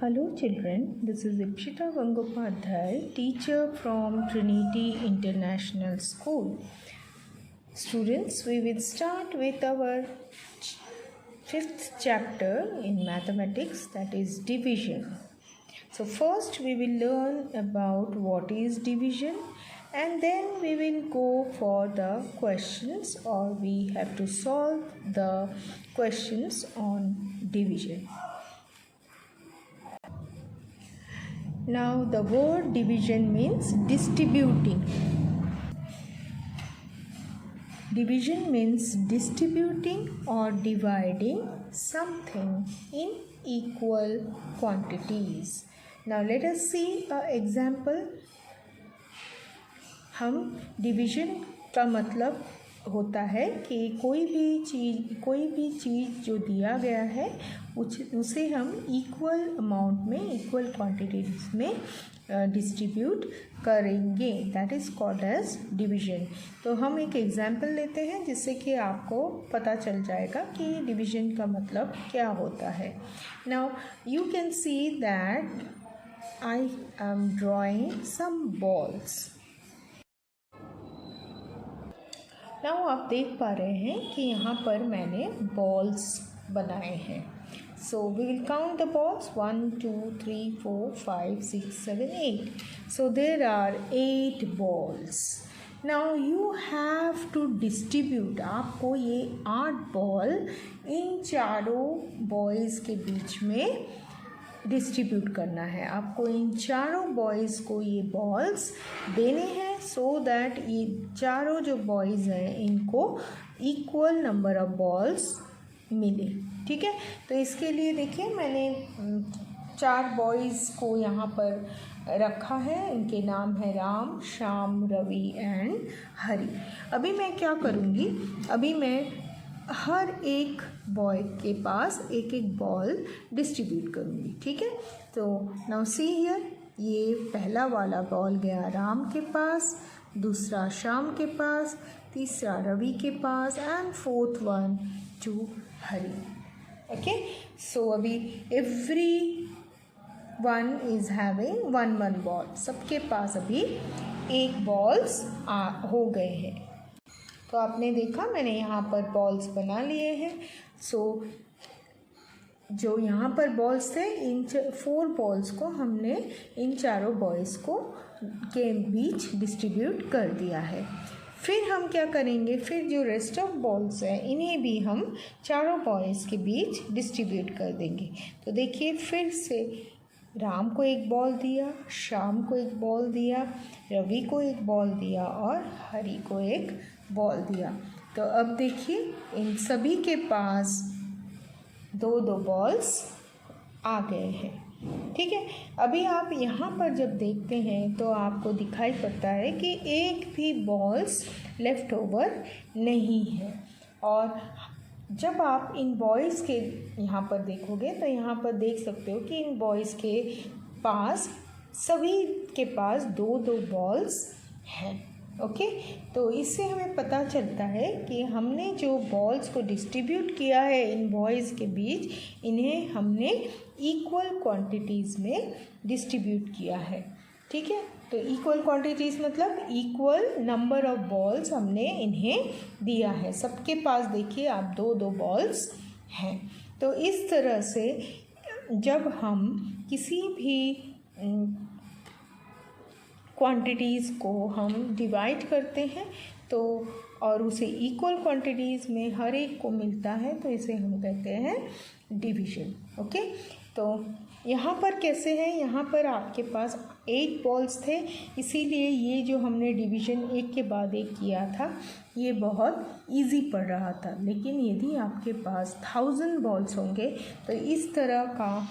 Hello children, this is Ipshita Gangopadhyay, teacher from Trinity International School. Students, we will start with our fifth chapter in mathematics, that is division. So first we will learn about what is division, and then we will go for the questions, or we have to solve the questions on division. Now the word division means distributing. Division means distributing or dividing something in equal quantities. Now let us see an example. हम division का मतलब होता है कि कोई भी चीज़ जो दिया गया है उसे हम इक्वल अमाउंट में, इक्वल क्वांटिटीज में डिस्ट्रीब्यूट करेंगे. That is called as division. तो हम एक एग्जांपल लेते हैं जिससे कि आपको पता चल जाएगा कि डिवीज़न का मतलब क्या होता है. Now you can see that I am drawing some balls. Now आप देख पा रहे हैं कि यहाँ पर मैंने बॉल्स बनाए हैं. So we will count the balls 1 2 3 4 5 6 7 8. So there are 8 balls. Now you have to distribute. आपको ये 8 बॉल इन चारों बॉयज़ के बीच में डिस्ट्रीब्यूट करना है. आपको इन चारों बॉयज़ को ये बॉल्स देने हैं सो दैट ये चारों जो बॉयज़ हैं इनको इक्वल नंबर ऑफ बॉल्स मिले. ठीक है, तो इसके लिए देखिए मैंने 4 बॉयज़ को यहाँ पर रखा है. इनके नाम है राम, श्याम, रवि एंड हरि. अभी मैं क्या करूँगी, अभी मैं हर एक बॉय के पास एक एक बॉल डिस्ट्रीब्यूट करूँगी. ठीक है, तो नाउ सी हियर, ये पहला वाला बॉल गया राम के पास, दूसरा श्याम के पास, तीसरा रवि के पास and fourth one to Hari. Okay, so अभी everyone is having 1 ball. सबके पास अभी 1 बॉल्स हो गए हैं. तो आपने देखा मैंने यहाँ पर बॉल्स बना लिए हैं. सो जो यहाँ पर बॉल्स थे, इन 4 बॉल्स को हमने इन चारों बॉयज़ को के बीच डिस्ट्रीब्यूट कर दिया है. फिर हम क्या करेंगे, फिर जो रेस्ट ऑफ बॉल्स हैं इन्हें भी हम चारों बॉयज़ के बीच डिस्ट्रीब्यूट कर देंगे. तो देखिए फिर से राम को 1 बॉल दिया, श्याम को 1 बॉल दिया, रवि को 1 बॉल दिया और हरि को 1 बॉल दिया. तो अब देखिए इन सभी के पास 2 बॉल्स आ गए हैं. ठीक है, अभी आप यहाँ पर जब देखते हैं तो आपको दिखाई पड़ता है कि एक भी बॉल्स लेफ़्ट ओवर नहीं है. और जब आप इन बॉयज़ के यहाँ पर देखोगे तो यहाँ पर देख सकते हो कि इन बॉयज़ के पास सभी के पास 2 बॉल्स हैं. ओके, तो इससे हमें पता चलता है कि हमने जो बॉल्स को डिस्ट्रीब्यूट किया है इन बॉयज़ के बीच, इन्हें हमने इक्वल क्वांटिटीज़ में डिस्ट्रीब्यूट किया है. ठीक है, तो इक्वल क्वांटिटीज़ मतलब इक्वल नंबर ऑफ बॉल्स हमने इन्हें दिया है. सबके पास देखिए आप 2 बॉल्स हैं. तो इस तरह से जब हम किसी भी क्वांटिटीज़ को हम डिवाइड करते हैं तो और उसे इक्वल क्वांटिटीज़ में हर एक को मिलता है तो इसे हम कहते हैं डिवीज़न. ओके, तो यहाँ पर कैसे है, यहाँ पर आपके पास 8 बॉल्स थे, इसीलिए ये जो हमने डिवीज़न एक के बाद एक किया था ये बहुत इजी पड़ रहा था. लेकिन यदि आपके पास 1000 बॉल्स होंगे तो इस तरह का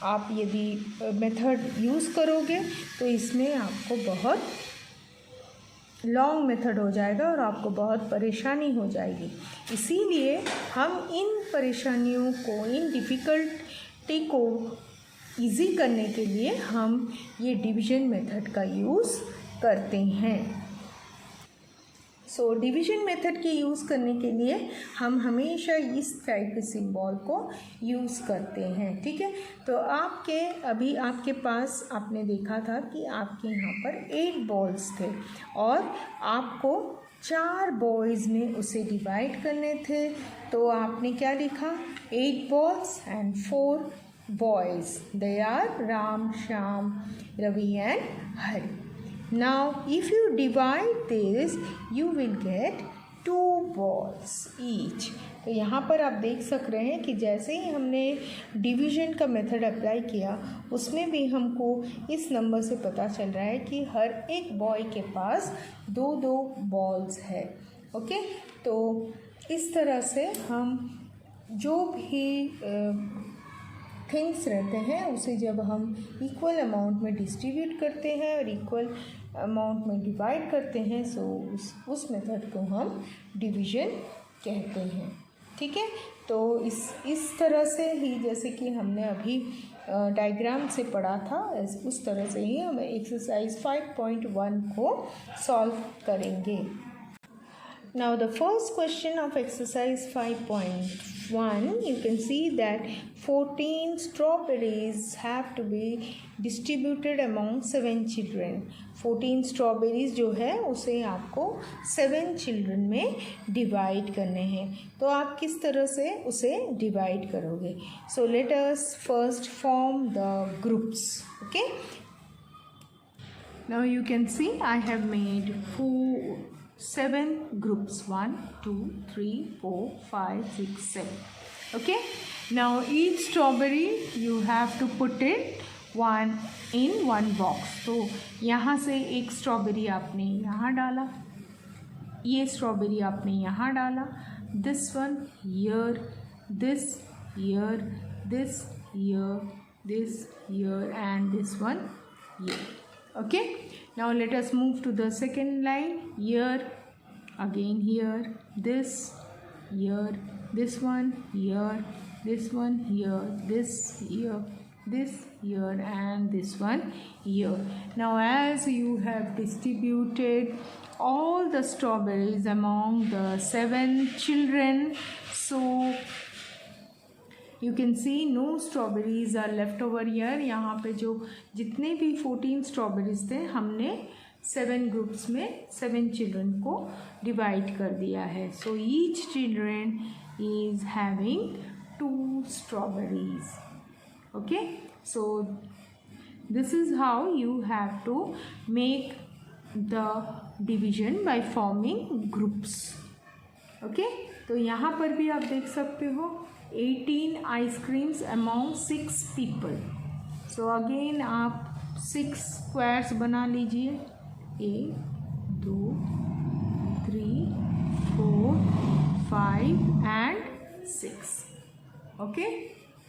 आप यदि मेथड यूज़ करोगे तो इसमें आपको बहुत लॉन्ग मेथड हो जाएगा और आपको बहुत परेशानी हो जाएगी. इसीलिए हम इन परेशानियों को, इन डिफ़िकल्टी को इजी करने के लिए हम ये डिवीज़न मेथड का यूज़ करते हैं. सो डिवीजन मेथड के यूज़ करने के लिए हम हमेशा इस टाइप के सिंबल को यूज़ करते हैं, ठीक है। तो अभी आपके पास आपने देखा था कि आपके यहाँ पर 8 बॉल्स थे और आपको 4 बॉयज़ में उसे डिवाइड करने थे। तो आपने क्या लिखा, 8 balls and 4 boys, they are Ram, Shyam, Ravi and Hari. Now if you divide this you will get 2 balls each। तो यहाँ पर आप देख सक रहे हैं कि जैसे ही हमने डिवीज़न का मेथड अप्लाई किया उसमें भी हमको इस नंबर से पता चल रहा है कि हर एक बॉय के पास 2-2 बॉल्स है। ओके, तो इस तरह से हम जो भी थिंग्स रहते हैं उसे जब हम इक्वल अमाउंट में डिस्ट्रीब्यूट करते हैं और इक्वल अमाउंट में डिवाइड करते हैं, सो उस मेथड को हम डिवीज़न कहते हैं, ठीक है। तो इस तरह से ही जैसे कि हमने अभी डायग्राम से पढ़ा था, उस तरह से ही हम एक्सरसाइज 5.1 को सॉल्व करेंगे। Now the first question of exercise 5.1, you can see that 14 strawberries have to be distributed among 7 children। 14 strawberries जो है उसे आपको 7 children में डिवाइड करने हैं। तो आप किस तरह से उसे डिवाइड करोगे? So let us first form the groups, okay? Now you can see I have made 7 groups, 1 2 3 4 5 6 7, okay। Now each strawberry you have to put it in one box। तो यहाँ से एक स्ट्रॉबेरी आपने यहाँ डाला, ये स्ट्रॉबेरी आपने यहाँ डाला, this one here, this here, this here, this here and this one here, okay। Now let us move to the second line, here, again here, this here, this one here, this one here, this here, this here and this one here। Now as you have distributed all the strawberries among the 7 children, so you can see no strawberries are left over here। यहाँ पे जो जितने भी 14 strawberries थे हमने 7 groups में 7 children को divide कर दिया है। So each children is having 2 strawberries, okay। So this is how you have to make the division by forming groups, okay। तो यहाँ पर भी आप देख सकते हो 18 ice creams among 6 people. So again आप 6 स्क्वायर्स बना लीजिए, 1 2 3 4 5 and 6, okay।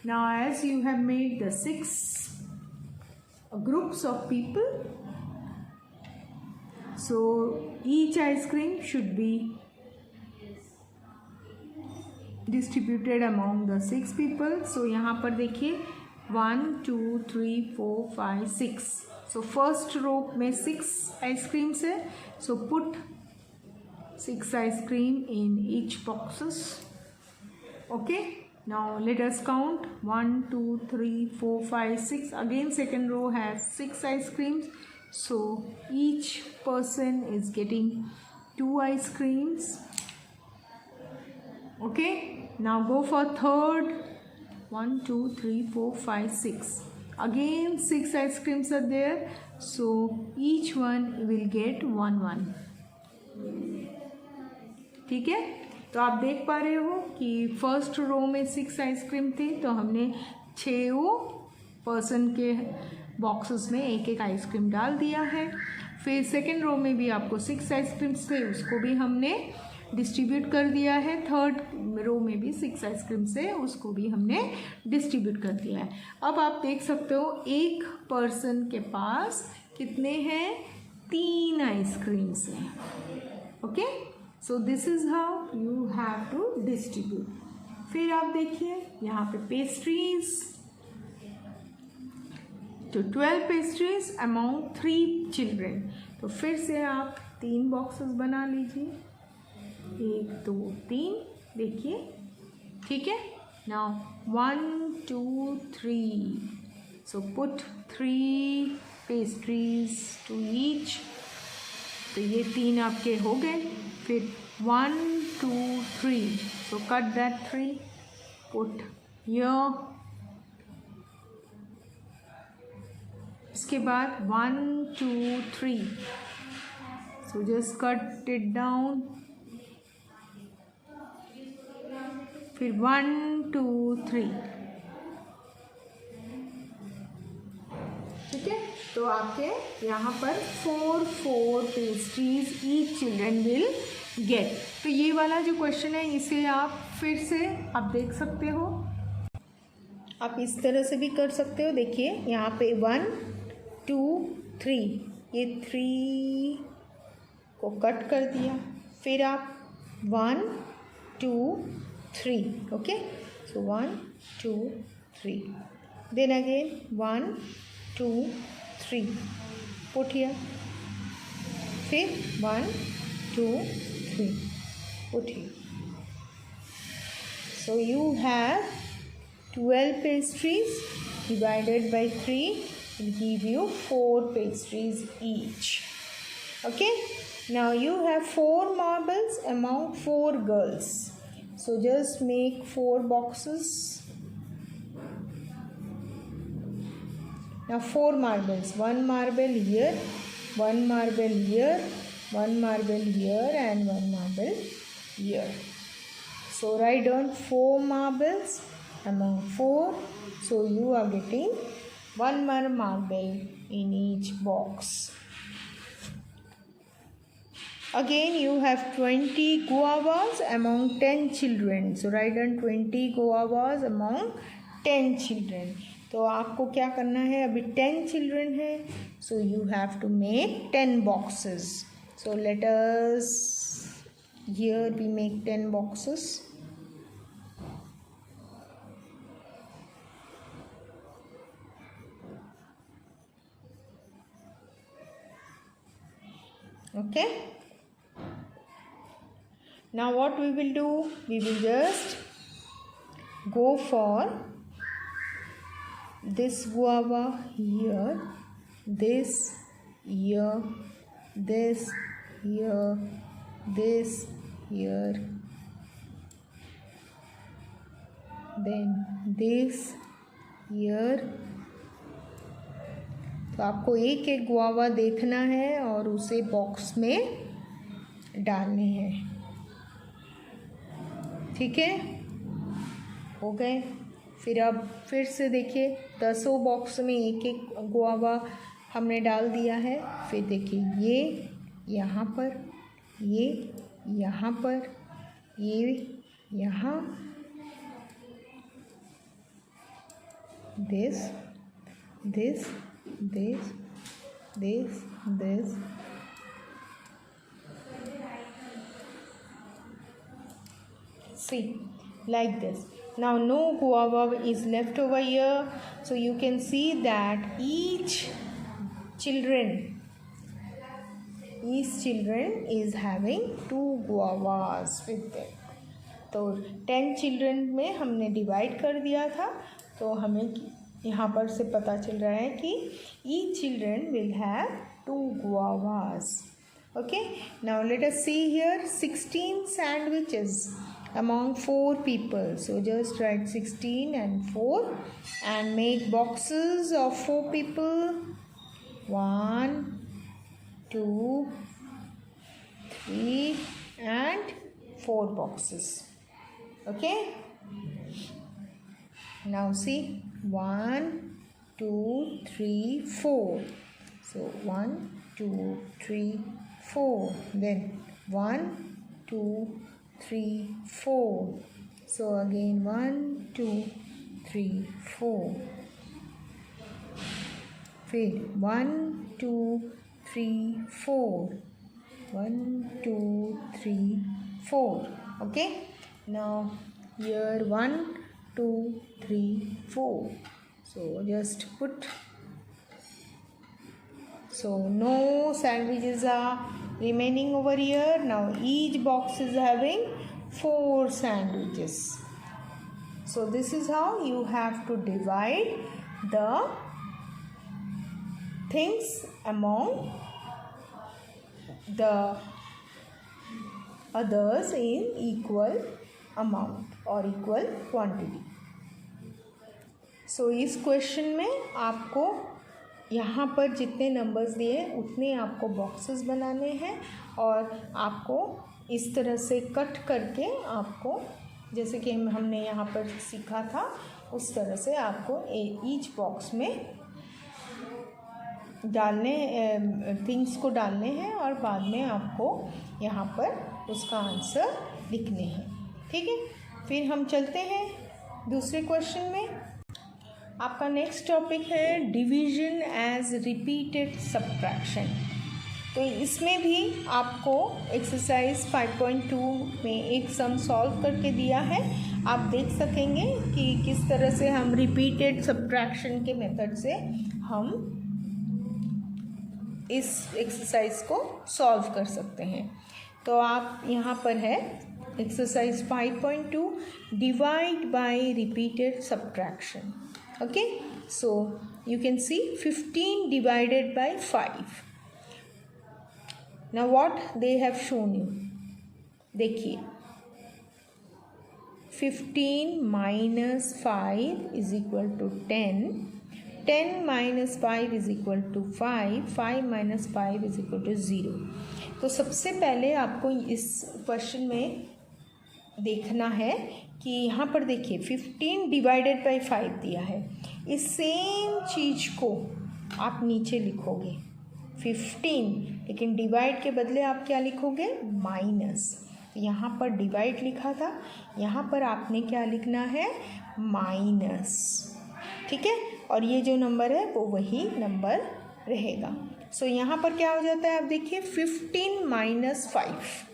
Now as you have made the 6 groups of people, so each ice cream should be distributed among the 6 people। so यहाँ पर देखिए 1 2 3 4 5 6, so first row में 6 ice creams है, so put 6 ice cream in each boxes, okay। now let us count 1 2 3 4 5 6, again second row has 6 ice creams, so each person is getting 2 ice creams, okay। now go for third, 1 2 3 4 5 6, again 6 ice creams are there, so each one will get 1 ठीक है। तो आप देख पा रहे हो कि first row में 6 आइसक्रीम थी, तो हमने 6 पर्सन के बॉक्सेस में एक एक आइसक्रीम डाल दिया है। फिर सेकेंड रो में भी आपको 6 आइसक्रीम्स थे, उसको भी हमने डिस्ट्रीब्यूट कर दिया है। थर्ड रो में भी 6 आइसक्रीम से उसको भी हमने डिस्ट्रीब्यूट कर दिया है। अब आप देख सकते हो एक पर्सन के पास कितने हैं, 3 आइसक्रीम्स हैं, okay. So this is how you have to distribute. फिर आप देखिए यहाँ पे पेस्ट्रीज, तो 12 पेस्ट्रीज अमॉन्ग 3 चिल्ड्रेन। तो फिर से आप 3 बॉक्सेस बना लीजिए, 1 2 3 देखिए, ठीक है। Now 1 2 3, so put 3 pastries to each. तो ये 3 आपके हो गए। फिर 1 2 3, so cut that 3, put here. इसके बाद 1 2 3, so just cut it down. फिर 1 2 3, ठीक है। तो आपके यहाँ पर 4 pastries each children will get. तो ये वाला जो क्वेश्चन है इसे आप फिर से आप देख सकते हो, आप इस तरह से भी कर सकते हो। देखिए यहाँ पे 1 2 3, ये 3 को कट कर दिया। फिर आप 1 2 3, okay. So 1 2 3, then again 1 2 3, put here. फिर 1 2 3, put here. So you have 12 pastries divided by 3 will give you 4 pastries each. Okay, now you have 4 marbles among 4 girls, so just make 4 boxes. Now 4 marbles, 1 marble here, 1 marble here, 1 marble here and 1 marble here. So write down 4 marbles among 4, so you are getting 1 more marble in each box. Again you have 20 guavas among 10 children, so write down 20 guavas among 10 children. तो आपको क्या करना है, अभी 10 children है, so you have to make 10 boxes. So let us here we make 10 boxes. Okay, now what we will do, we will just go for this guava here, this here, this here, this here, then this here. तो आपको एक एक guava देखना है और उसे box में डालने हैं. ठीक है, हो गए. फिर अब फिर से देखिए 10 बॉक्स में एक एक गुआवा हमने डाल दिया है. फिर देखिए ये यहाँ पर, ये यहाँ पर, ये यहाँ, this, this, this, this, this. See, like this. Now no guava is left over here, so you can see that each children is having 2 guavas with them. तो 10 चिल्ड्रन में हमने डिवाइड कर दिया था, तो हमें यहाँ पर से पता चल रहा है कि each children will have 2 guavas. Okay, now let us see here 16 sandwiches among 4 people. So just write 16 and 4 and make boxes of 4 people. 1, 2, 3 and 4 boxes. Okay, now see 1, 2, 3, 4. So 1, 2, 3, 4. Then 1, 2, 3, 4. So again 1, 2, 3, 4. फिर 1, 2, 3, 4. 1, 2, 3, 4. Okay. Now here 1, 2, 3, 4. So just put So no sandwiches are remaining over here. Now each box is having 4 sandwiches. So this is how you have to divide the things among the others in equal amount or equal quantity. So इस question में आपको यहाँ पर जितने numbers दिए उतने आपको boxes बनाने हैं और आपको इस तरह से कट करके आपको जैसे कि हमने यहाँ पर सीखा था उस तरह से आपको ईच बॉक्स में डालने थिंग्स को डालने हैं और बाद में आपको यहाँ पर उसका आंसर लिखने हैं। ठीक है, फिर हम चलते हैं दूसरे क्वेश्चन में। आपका नेक्स्ट टॉपिक है डिवीजन एज रिपीटेड सब्ट्रैक्शन। तो इसमें भी आपको एक्सरसाइज 5.2 में एक सम सॉल्व करके दिया है। आप देख सकेंगे कि किस तरह से हम रिपीटेड सब्ट्रैक्शन के मेथड से हम इस एक्सरसाइज को सॉल्व कर सकते हैं। तो आप यहाँ पर है exercise 5.2 divide by repeated subtraction. Okay, so you can see 15 divided by 5। Now what they have shown you, देखिए 15 minus 5 is equal to 10, 10 minus 5 is equal to 5, 5 minus 5 is equal to 0। तो सबसे पहले आपको इस क्वेश्चन में देखना है कि यहाँ पर देखिए 15 डिवाइडेड बाई 5 दिया है। इस सेम चीज़ को आप नीचे लिखोगे 15, लेकिन डिवाइड के बदले आप क्या लिखोगे माइनस। यहाँ पर डिवाइड लिखा था, यहाँ पर आपने क्या लिखना है माइनस। ठीक है, और ये जो नंबर है वो वही नंबर रहेगा। सो यहाँ पर क्या हो जाता है आप देखिए 15 माइनस 5।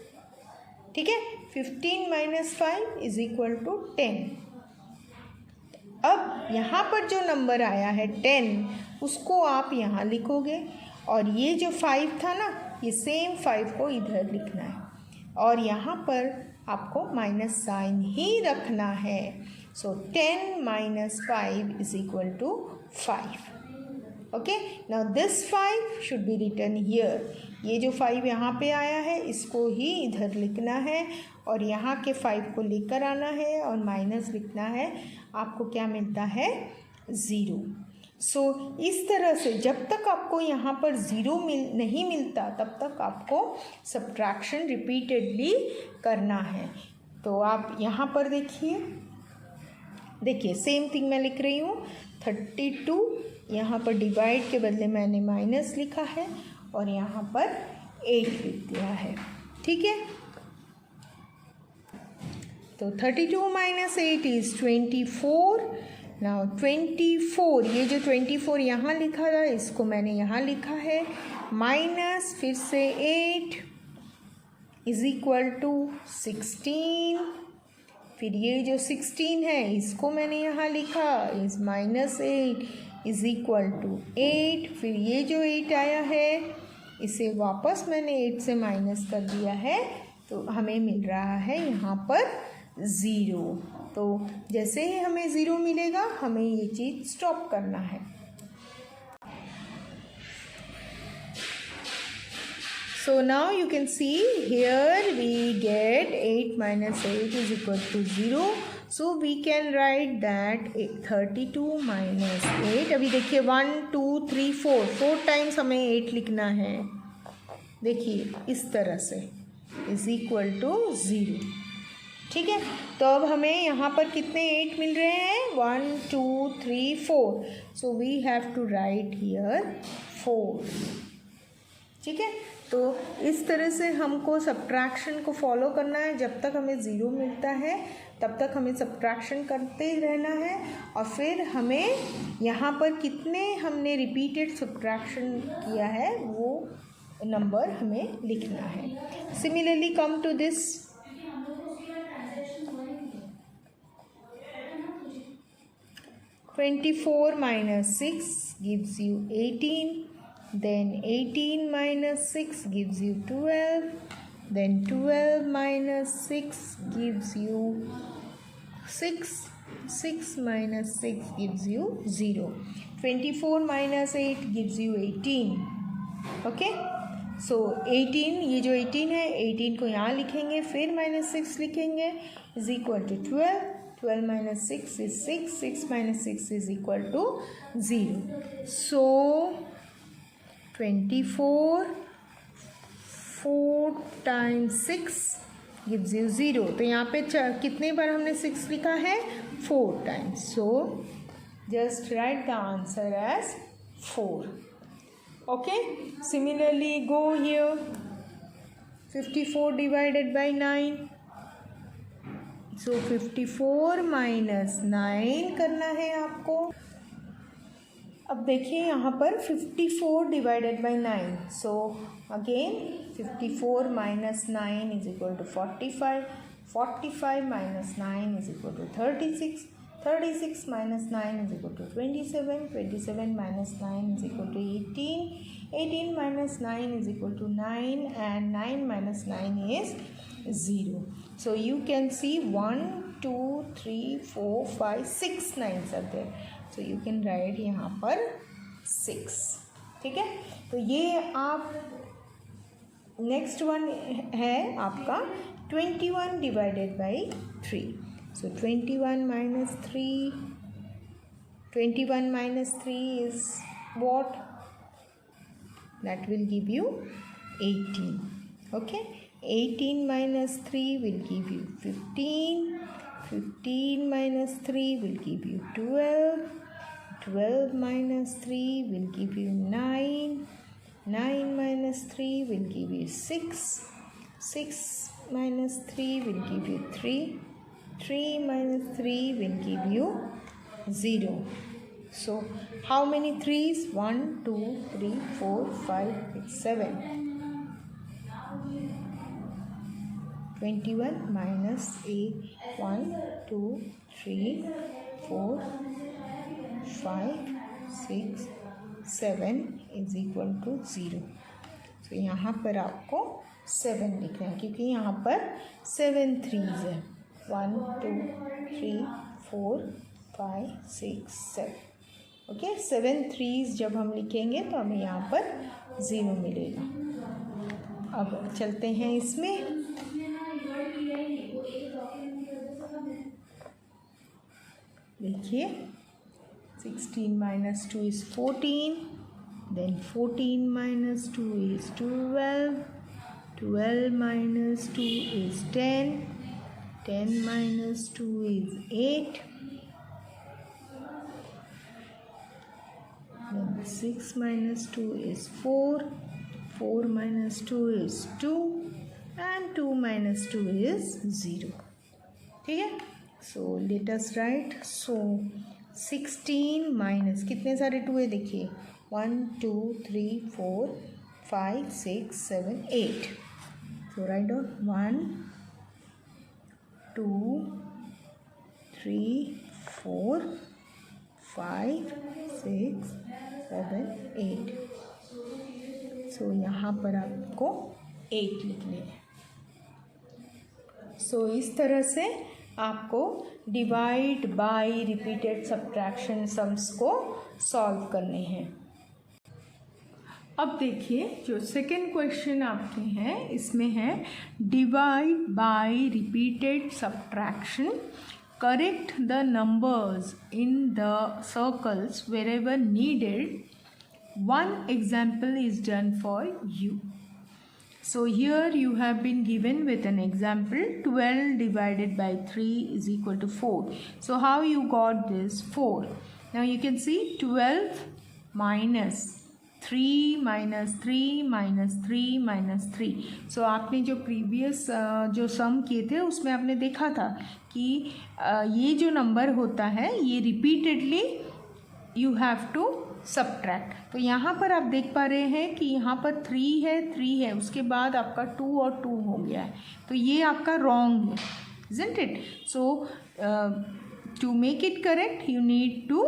ठीक है, 15 माइनस 5 इज इक्वल टू 10। अब यहाँ पर जो नंबर आया है 10 उसको आप यहाँ लिखोगे और ये जो 5 था ना ये सेम 5 को इधर लिखना है और यहाँ पर आपको माइनस साइन ही रखना है। So 10 minus 5 is equal to 5। Okay, now this 5 should be written here. ये जो 5 यहाँ पे आया है इसको ही इधर लिखना है और यहाँ के 5 को लेकर आना है और माइनस लिखना है। आपको क्या मिलता है 0। सो इस तरह से जब तक आपको यहाँ पर 0 नहीं मिलता तब तक आपको सब्ट्रैक्शन रिपीटेडली करना है। तो आप यहाँ पर देखिए सेम थिंग मैं लिख रही हूँ 32। यहाँ पर डिवाइड के बदले मैंने माइनस लिखा है और यहाँ पर 8 लिख दिया है। ठीक है, तो 32 माइनस 8 इज़ 24। नाउ 24, ये जो 24 यहाँ लिखा था इसको मैंने यहाँ लिखा है माइनस फिर से 8 इज इक्वल टू 16। फिर ये जो 16 है इसको मैंने यहाँ लिखा is minus 8 is equal to 8। फिर ये जो 8 आया है इसे वापस मैंने 8 से माइनस कर दिया है तो हमें मिल रहा है यहाँ पर 0। तो जैसे ही हमें 0 मिलेगा हमें ये चीज़ स्टॉप करना है। So now you can see here we get 8 minus 8 is equal to 0. So we can write that 32 minus 8, अभी देखिए 1 2 3 4 टाइम्स हमें 8 लिखना है। देखिए इस तरह से इज इक्वल टू 0। ठीक है, तो अब हमें यहाँ पर कितने 8 मिल रहे हैं 1 2 3 4। So we have to write here 4। ठीक है, तो इस तरह से हमको सब्ट्रैक्शन को फॉलो करना है। जब तक हमें 0 मिलता है तब तक हमें सब्ट्रैक्शन करते ही रहना है और फिर हमें यहाँ पर कितने हमने रिपीटेड सब्ट्रैक्शन किया है वो नंबर हमें लिखना है। Similarly come to this 24 minus 6 gives you 18 then 18 minus 6 gives you 12, then 12 minus 6 gives you 6, 6 minus 6 gives you 0, 24 minus 8 gives you 18. Okay, सो 18, ये जो 18 है 18 को यहाँ लिखेंगे, फिर माइनस 6 लिखेंगे, is equal to 12, 12 minus 6 is 6, 6 minus 6 is equal to 0. So 24 4 times 6 gives you 0. तो यहाँ पे कितने बार हमने 6 लिखा है? 4 times. So just write the answer as 4. Okay, similarly go here, 54 divided by 9. So 54 minus 9 करना है आपको. अब देखिए यहाँ पर 54 divided by 9. So again 54 minus 9 is equal to 45. 45 minus 9 is equal to 36. 36 minus 9 is equal to 27. 27 minus 9 is equal to 18. 18 minus 9 is equal to 9, and 9 minus 9 is 0. So you can see 1, 2, 3, 4, 5, 6 9s are there. So you can write यहाँ पर 6. ठीक है, तो ये आप next one है आपका 21 divided by 3. So 21 minus 3, 21 minus 3 is what? That will give you 18. Okay, 18 minus 3 will give you 15. 15 minus 3 will give you 12. 12 minus 3 will give you 9. 9 minus 3 will give you 6. 6 minus 3 will give you 3. 3 minus 3 will give you 0. So how many 3's? 1, 2, 3, 4, 5, 6, 7. 21 minus 8, 1, 2, 3, 4, 5, 6, 7 is equal to 0. So यहाँ पर आपको 7 लिखना है, क्योंकि यहाँ पर 7 3's है. 1, 2, 3, 4, 5, 6, 7. Okay, 7 3's जब हम लिखेंगे तो हमें यहाँ पर 0 मिलेगा. अब चलते हैं इसमें. देखिए 16 minus 2 is 14. Then 14 minus 2 is 12. 12 minus 2 is 10. 10 minus 2 is 8. Then 6 minus 2 is 4. 4 minus 2 is 2. And 2 minus 2 is 0. ठीक है, so let us write. So 16 minus कितने सारे 2 है देखिए, 1, 2, 3, 4, 5, 6, 7, 8. So write down 1, 2, 3, 4, 5, 6, 7, 8. सो यहाँ पर आपको 8 लिखने हैं. सो इस तरह से आपको divide by repeated subtraction sums को सॉल्व करने हैं. अब देखिए जो सेकेंड क्वेश्चन आपके हैं इसमें है divide by repeated subtraction, correct the numbers in the circles wherever needed. One example is done for you. So here you have been given with an example 12 divided by 3 is equal to 4. So how you got this 4? Now you can see 12 minus 3 minus 3 minus 3 minus 3. So आपने जो previous जो सम किए थे उसमें आपने देखा था कि ये जो नंबर होता है ये repeatedly you have to subtract. तो यहाँ पर आप देख पा रहे हैं कि यहाँ पर 3 है, उसके बाद आपका 2 और 2 हो गया है, तो ये आपका रॉन्ग है, isn't it? So to make it correct you need to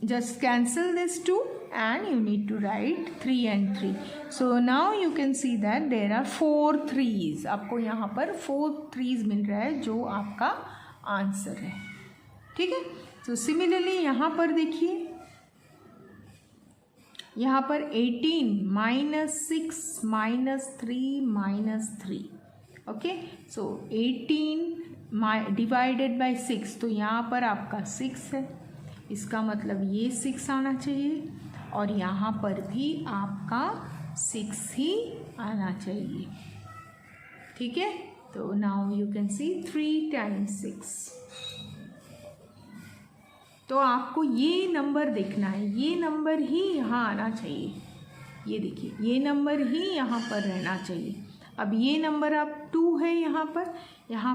just cancel this 2 and you need to write 3 and 3. So now you can see that there are 4 3s. आपको यहाँ पर 4 3s मिल रहा है जो आपका आंसर है, ठीक है। तो सिमिलरली यहाँ पर देखिए, यहाँ पर 18 -6 -3 -3, ओके। सो 18 डिवाइडेड बाय 6, तो यहाँ पर आपका 6 है, इसका मतलब ये 6 आना चाहिए और यहाँ पर भी आपका 6 ही आना चाहिए, ठीक है। तो now you can C 3 times 6। तो आपको ये नंबर देखना है, ये नंबर ही यहाँ आना चाहिए, ये देखिए ये नंबर ही यहाँ पर रहना चाहिए। अब ये नंबर आप 2 है यहाँ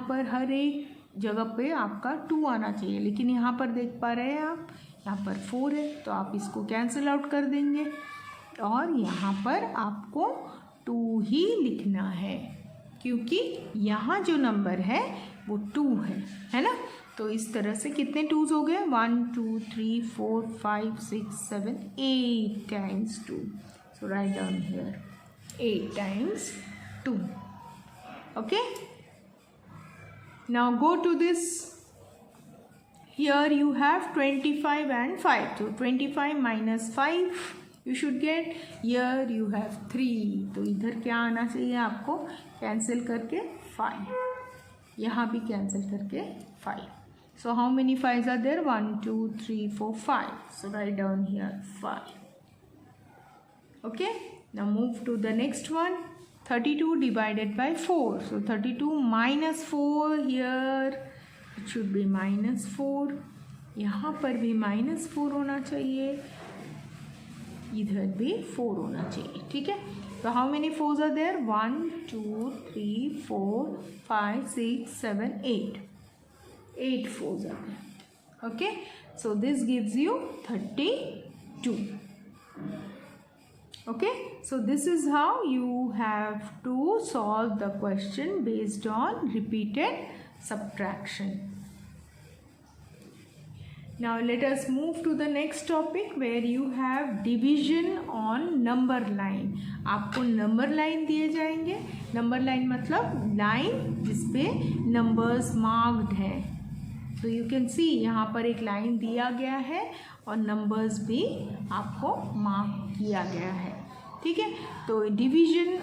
पर हर एक जगह पे आपका 2 आना चाहिए, लेकिन यहाँ पर देख पा रहे हैं आप, यहाँ पर 4 है, तो आप इसको कैंसिल आउट कर देंगे और यहाँ पर आपको 2 ही लिखना है, क्योंकि यहाँ जो नंबर है वो 2 है ना। तो इस तरह से कितने 2s हो गए, 1 2 3 4 5 6 7 8 times 2। So write down here 8 times 2, okay. Now go to this, here you have 25 and 5, so 25 minus 5 you should get, here you have 3, तो इधर क्या आना चाहिए आपको, कैंसिल करके 5, यहाँ भी कैंसिल करके 5। So how many 5s are there, 1 2 3 4 5, so write down here 5, okay। Now move to the next one, 32 divided by 4, so 32 minus 4, here it should be minus 4, यहाँ पर भी minus 4 होना चाहिए, इधर भी 4 होना चाहिए, ठीक है। तो how many 4s are there, 1 2 3 4 5 6 7 8 4s are there, okay। So this gives you 32, okay। So this is how you have to solve the question based on repeated subtraction. Now let us move to the next topic where you have division on number line. आपको number line दिए जाएंगे, number line मतलब line जिसपे numbers marked हैं। तो you can see यहाँ पर एक line दिया गया है और numbers भी आपको mark किया गया है, ठीक है। तो division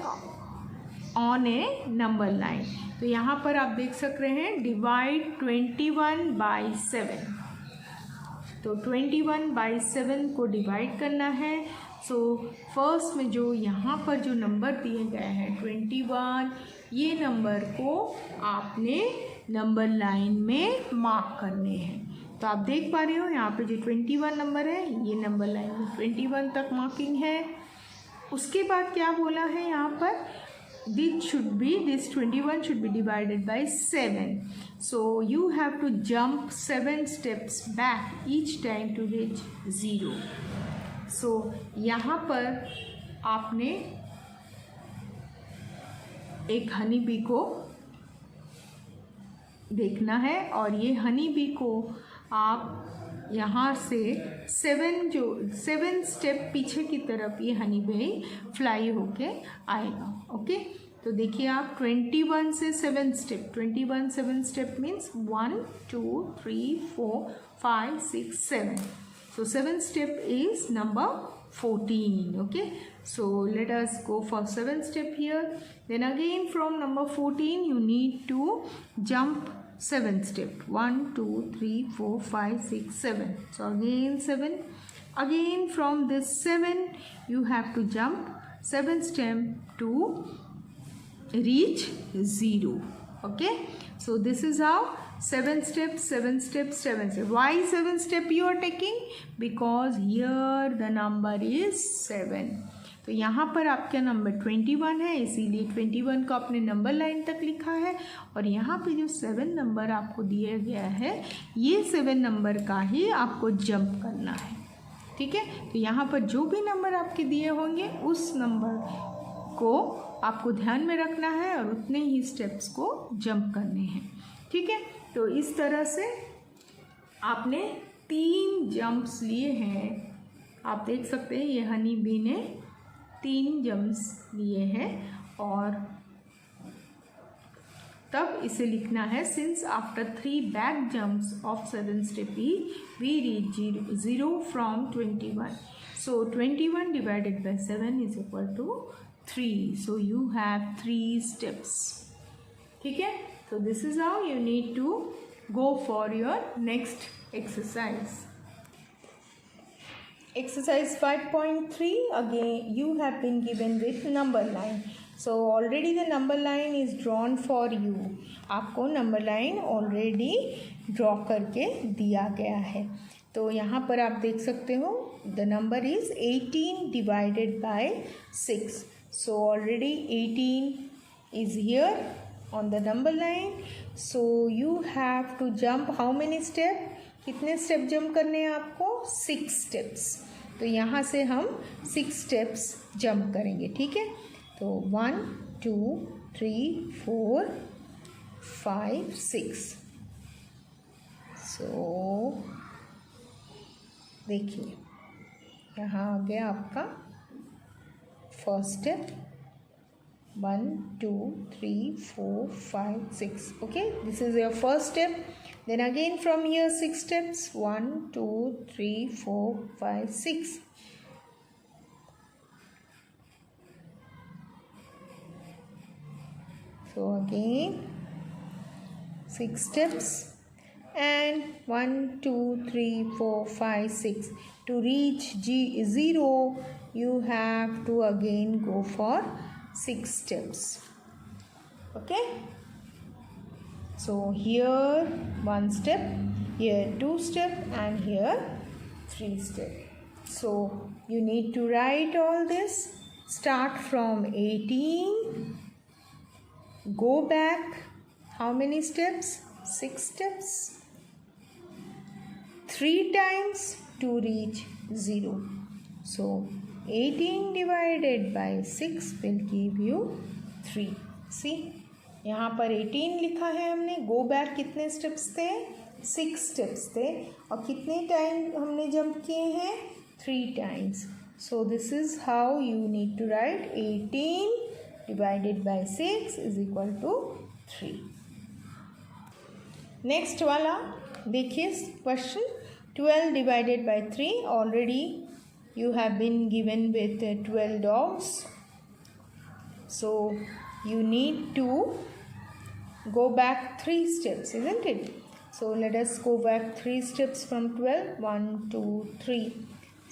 on A number line, तो यहाँ पर आप देख सक रहे हैं डिवाइड 21 बाई 7, तो 21 बाई 7 को डिवाइड करना है। सो फर्स्ट में जो यहाँ पर जो नंबर दिए गए हैं 21, ये नंबर को आपने नंबर लाइन में मार्क करने हैं। तो आप देख पा रहे हो यहाँ पे जो 21 नंबर है ये नंबर लाइन में 21 तक मार्किंग है। उसके बाद क्या बोला है यहाँ पर, this 21 should be divided by 7, so you have to jump 7 steps back each time to reach 0। so यहाँ पर आपने एक हनी बी को देखना है और ये हनी बी को आप यहाँ से 7 स्टेप पीछे की तरफ ये हनी बी फ्लाई होके आएगा, ओके। तो देखिए आप 21 से 7 step, 21 7 step means 1 2 3 4 5 6 7, so 7 step is number 14, okay। so let us go for 7 step here, then again from number 14 you need to jump 7 step, 1 2 3 4 5 6 7, so again 7, again from this 7 you have to jump 7 step to reach 0, okay। so this is how 7 steps, 7 steps, 7 steps. Why 7 step you are taking? Because here the number is 7. तो यहाँ पर आपका number 21 है, इसीलिए 21 को आपने number line तक लिखा है और यहाँ पे जो 7 नंबर आपको दिया गया है ये 7 नंबर का ही आपको जंप करना है, ठीक है। तो यहाँ पर जो भी नंबर आपके दिए होंगे उस नंबर को आपको ध्यान में रखना है और उतने ही स्टेप्स को जंप करने हैं, ठीक है। तो इस तरह से आपने 3 जंप्स लिए हैं। आप देख सकते हैं ये हनी बी ने 3 जंप्स लिए हैं और तब इसे लिखना है since after 3 back jumps of 7 step we reach 0 from 21. So 21 divided by 7 is equal to 3. So you have 3 steps. ठीक है, so this is how you need to go for your next exercise. Exercise 5.3, again you have been given with number line. So already the number line is drawn for you. आपको number line already draw करके दिया गया है। तो यहाँ पर आप देख सकते हो the number is 18 divided by 6. So already 18 is here on the number line. So you have to jump how many step? कितने स्टेप जंप करने हैं आपको? 6 स्टेप्स। तो यहाँ से हम 6 स्टेप्स जंप करेंगे, ठीक है। तो 1 2 3 4 5 6। सो देखिए यहाँ आ गया आपका first step 1 2 3 4 5 6। okay, this is your first step. Then again from here 6 steps 1 2 3 4 5 6. So again 6 steps and 1 2 3 4 5 6. To reach 0 you have to again go for 6 steps. Okay, so here 1 step, here 2 step and here 3 step. So you need to write all this. Start from 18, go back how many steps? 6 steps, 3 times to reach 0. So 18 divided by 6 will give you 3. See, यहाँ पर 18 लिखा है हमने। Go back कितने steps थे? 6 steps थे। और कितने टाइम हमने जंप किए हैं? 3 times. So this is how you need to write 18 divided by 6 is equal to 3। Next वाला देखिए question 12 divided by 3. Already you have been given with 12 dogs. So you need to go back 3 steps, isn't it? So let us go back 3 steps from 12. 1 2 3.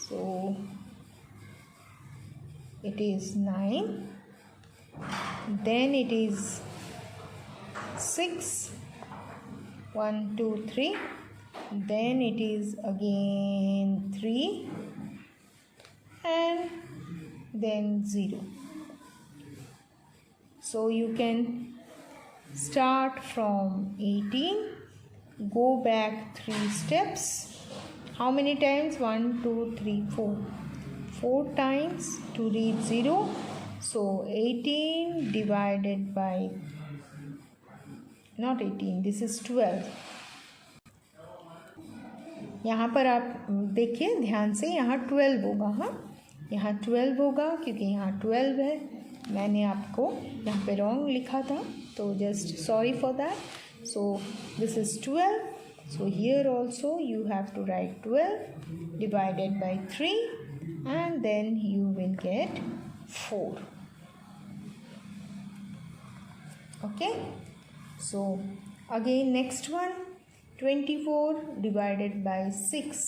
So it is 9. Then it is 6. 1 2 3. Then it is again 3 and then 0. So you can start from 18, go back 3 steps. How many times? 1 2 3 4. 4 times to reach 0. So 18 divided by, not 18, this is 12. यहाँ पर आप देखिए ध्यान से, यहाँ 12 होगा। हाँ, यहाँ 12 होगा क्योंकि यहाँ 12 है। मैंने आपको यहाँ पे रॉन्ग लिखा था, तो just sorry for that. So this is 12. So here also you have to write 12 divided by 3 and then you will get 4. Okay, so again next one 24 divided by 6.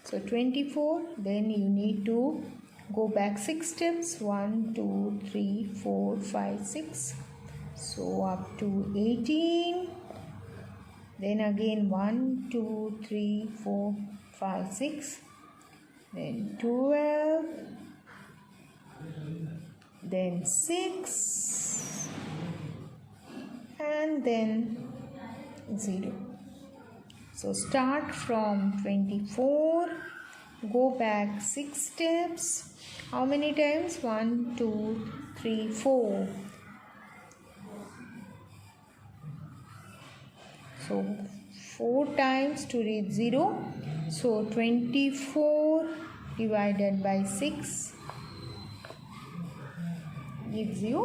So 24, then you need to go back 6 steps. 1 2 3 4 5 6. So up to 18. Then again 1 2 3 4 5 6. Then 12. Then 6. And then 0. So start from 24, go back 6 steps. How many times? 1 2 3 4. So 4 times to reach 0. So 24 divided by 6 gives you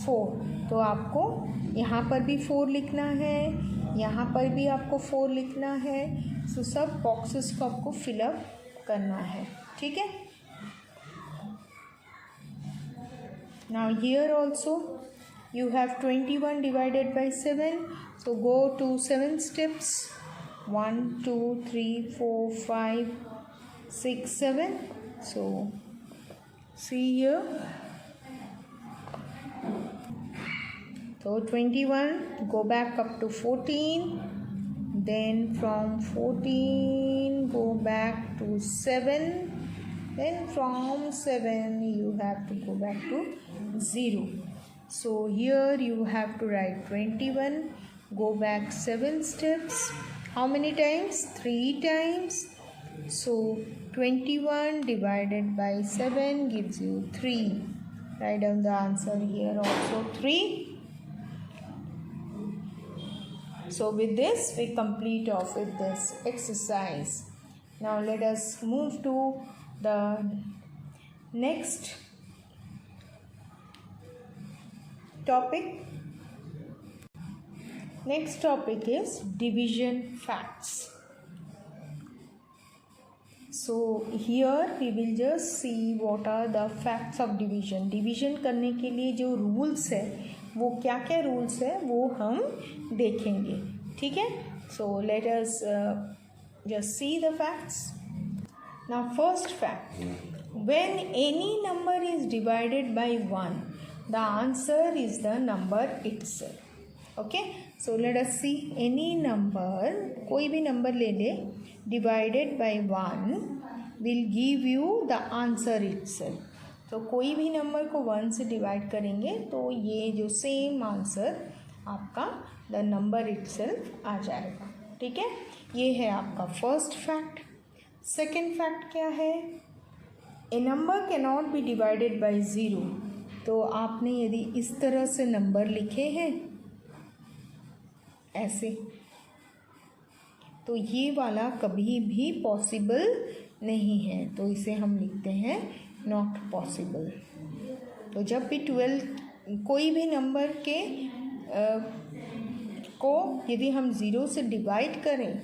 4. तो आपको यहाँ पर भी 4 लिखना है, यहाँ पर भी आपको 4 लिखना है. सो सब बॉक्सेस को आपको फिलअप करना है. ठीक है. Now here also you have 21 divided by 7. So go to 7 steps. 1, 2, 3, 4, 5, 6, 7. So see here. So 21, go back up to 14. Then from 14 go back to 7. Then from 7 you have to go back to 0. So here you have to write 21, go back 7 steps. How many times? 3 times. So 21 divided by 7 gives you 3. Write down the answer here also 3. So with this we complete off with this exercise. Now let us move to the next topic. Next topic is division facts. So here we will just see what are the facts of division. Division करने के लिए जो rules है वो क्या क्या rules है वो हम देखेंगे. ठीक है. So let us just see the facts. Now first fact, when any number is divided by 1, the answer is the number itself. Okay, so let us see. Any number, कोई भी number ले ले, divided by 1 will give you the answer itself. तो कोई भी number को 1 से divide करेंगे तो ये जो same answer आपका the number itself आ जाएगा. ठीक है. ये है आपका first fact. Second fact क्या है? A number cannot be divided by 0. तो आपने यदि इस तरह से नंबर लिखे हैं ऐसे, तो ये वाला कभी भी पॉसिबल नहीं है. तो इसे हम लिखते हैं नॉट पॉसिबल. तो जब भी 12 कोई भी नंबर के को यदि हम 0 से डिवाइड करें,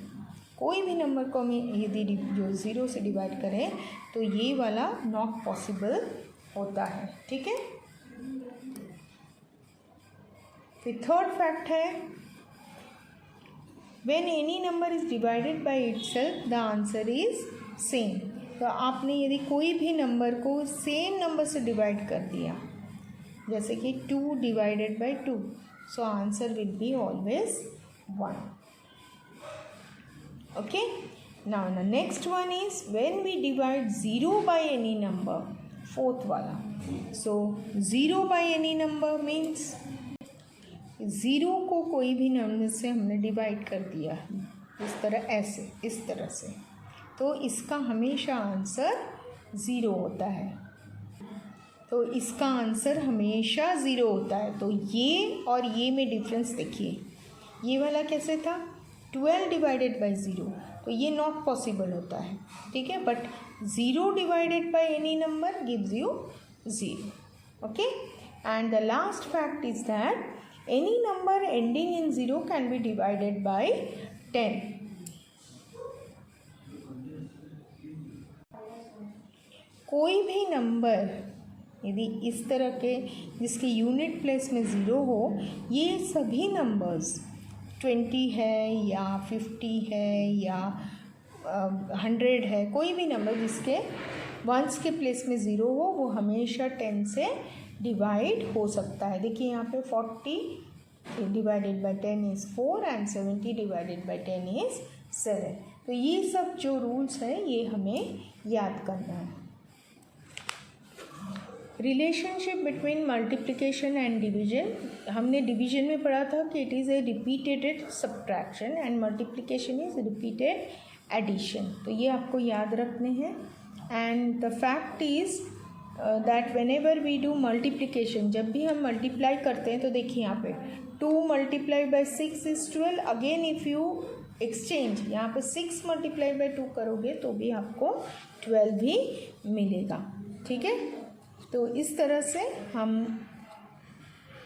कोई भी नंबर को हम यदि जो 0 से डिवाइड करें तो ये वाला नॉट पॉसिबल होता है. ठीक है. फिर थर्ड फैक्ट है, when any number is divided by itself the answer is same. तो आपने यदि कोई भी नंबर को सेम नंबर से डिवाइड कर दिया, जैसे कि 2 divided by 2, so answer will be always 1. Okay. Now the next one is when we divide 0 by any number, fourth वाला. So 0 by any number means 0 को कोई भी नंबर से हमने डिवाइड कर दिया इस तरह, ऐसे इस तरह से, तो इसका हमेशा आंसर 0 होता है. तो इसका आंसर हमेशा 0 होता है. तो ये और ये में डिफरेंस देखिए. ये वाला कैसे था? 12 डिवाइडेड बाई 0, तो ये नॉट पॉसिबल होता है. ठीक है. But 0 divided by any number gives you 0. Okay. And the last fact is that any number ending in 0 can be divided by 10. कोई भी नंबर यदि इस तरह के जिसके यूनिट प्लेस में 0 हो, ये सभी नंबर्स 20 है या 50 है या 100 है, कोई भी नंबर जिसके वंस के प्लेस में 0 हो वो हमेशा 10 से डिवाइड हो सकता है. देखिए यहाँ पे 40 divided by 10 is 4 and 70 divided by 10 is 7. तो ये सब जो रूल्स हैं ये हमें याद करना है. Relationship between multiplication and division, हमने डिवीजन में पढ़ा था कि it is a repeated subtraction and multiplication is repeated addition. तो ये आपको याद रखने हैं. And the fact is that whenever we do multiplication, जब भी हम मल्टीप्लाई करते हैं तो देखिए यहाँ पे 2 multiply by 6 is 12. Again if you exchange, यहाँ पे 6 मल्टीप्लाई बाय 2 करोगे तो भी आपको 12 ही मिलेगा। ठीक है, तो इस तरह से हम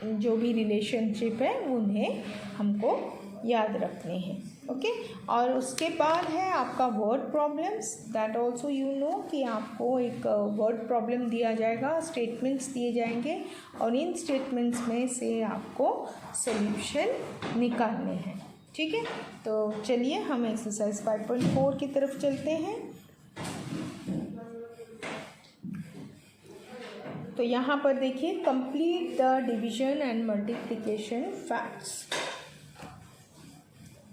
जो भी रिलेशनशिप है उन्हें हमको याद रखने हैं। ओके, और उसके बाद है आपका word problems. That also you know कि आपको एक वर्ड प्रॉब्लम दिया जाएगा, स्टेटमेंट्स दिए जाएंगे और इन स्टेटमेंट्स में से आपको सॉल्यूशन निकालने हैं। ठीक है, तो चलिए हम एक्सरसाइज 5.4 की तरफ चलते हैं। तो यहाँ पर देखिए, complete the division and multiplication facts.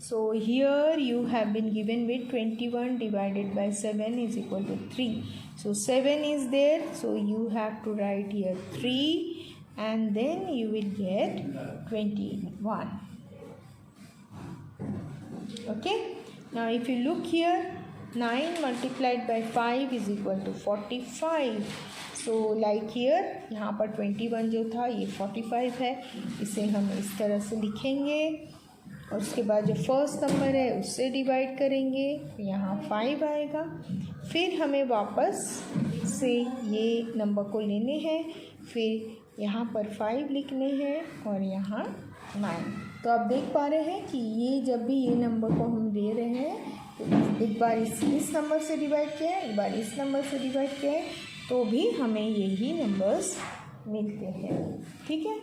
So here you have been given with 21 divided by 7 is equal to 3. So 7 is there, so you have to write here 3 and then you will get 21. Okay, now if you look here, 9 multiplied by 5 is equal to 45. So like here, यहाँ पर 21 जो था ये 45 है, इसे हम इस तरह से लिखेंगे और उसके बाद जो फर्स्ट नंबर है उससे डिवाइड करेंगे, यहाँ 5 आएगा। फिर हमें वापस से ये नंबर को लेने हैं, फिर यहाँ पर 5 लिखने हैं और यहाँ 9। तो आप देख पा रहे हैं कि ये जब भी ये नंबर को हम दे रहे हैं तो एक बार इस नंबर से डिवाइड किया है, एक बार इस नंबर से डिवाइड किया है, तो भी हमें यही नंबर्स मिलते हैं। ठीक है,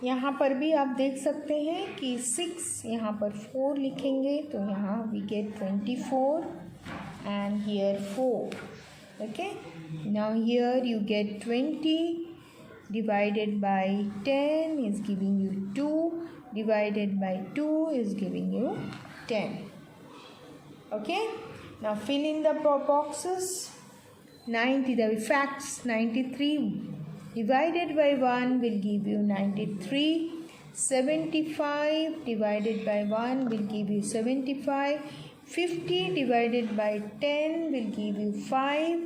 यहाँ पर भी आप देख सकते हैं कि 6 यहाँ पर 4 लिखेंगे तो यहाँ we get 24 and here 4। Okay, now here you get 20 divided by 10 is giving you 2, divided by 2 is giving you 10. Okay, now fill in the boxes. 90, the facts, 93 divided by 1 will give you 93. 75 divided by 1 will give you 75. 50 divided by 10 will give you 5.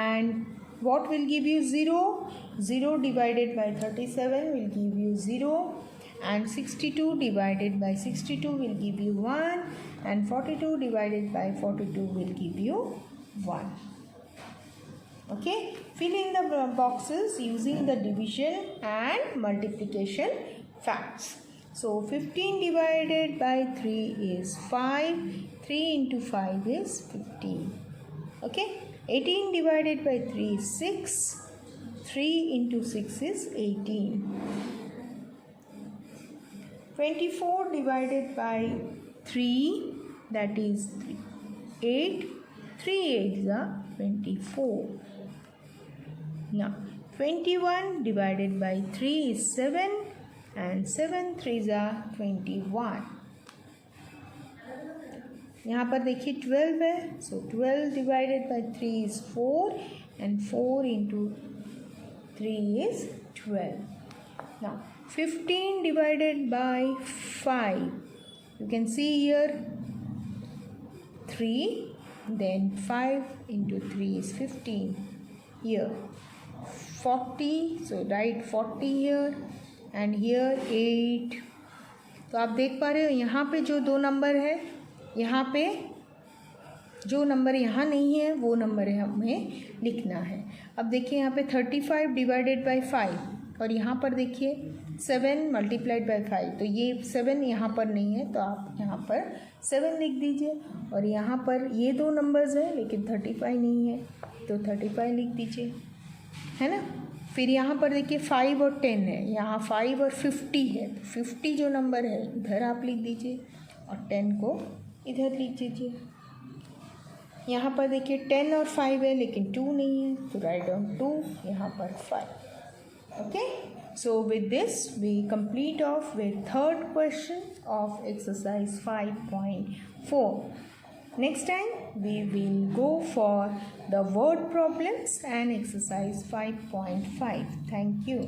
And what will give you 0? 0 divided by 37 will give you 0. And 62 divided by 62 will give you 1. And 42 divided by 42 will give you 1. Okay, fill in the boxes using the division and multiplication facts. So 15 divided by 3 is 5. 3 into 5 is 15. Okay, 18 divided by 3 is 6. 3 into 6 is 18. 24 divided by 3, that is 8. 3 8s are 24. Now 21 divided by 3 is 7 and 7 3s are 21. यहाँ पर देखिए 12 है, so 12 divided by 3 is 4 and 4 into 3 is 12. Now 15 divided by 5, you can see here 3, then 5 into 3 is 15. Here 40, so write 40 here and here 8. तो आप देख पा रहे हो यहाँ पे जो दो नंबर है, यहाँ पे जो नंबर यहाँ नहीं है वो नंबर है हमें लिखना है। अब देखिए यहाँ पे 35 डिवाइडेड बाय 5 और यहाँ पर देखिए 7 मल्टीप्लाइड बाय 5, तो ये 7 यहाँ पर नहीं है तो आप यहाँ पर 7 लिख दीजिए। और यहाँ पर ये दो नंबर्स हैं लेकिन 35 नहीं है तो 35 लिख दीजिए, है ना। फिर यहाँ पर देखिए 5 और 10 है, यहाँ 5 और 50 है, 50 जो नंबर है इधर आप लिख दीजिए और 10 को इधर लिख दीजिए। यहाँ पर देखिए 10 और 5 है लेकिन 2 नहीं है तो राइट डाउन 2, यहाँ पर 5। Okay, so with this we complete off with third question of exercise 5.4. Next time we will go for the word problems and exercise 5.5. Thank you.